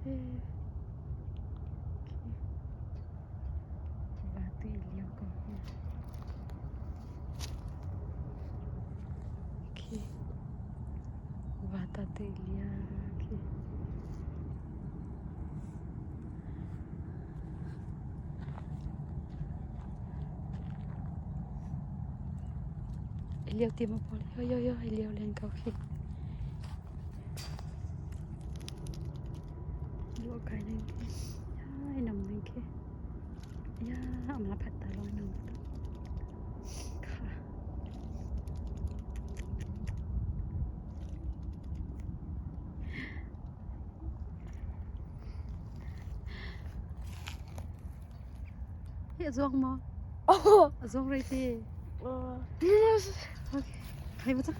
và tùy liệu còn ok và ta tùy liệu ok liệu tìm một bỏ yo liệu lên cầu khi lúa cái lên kia ai nằm lên kia ya 엄마 봤다 로 nằmค่ะ해 좋은 뭐 좋은 레이티 오케이 가보자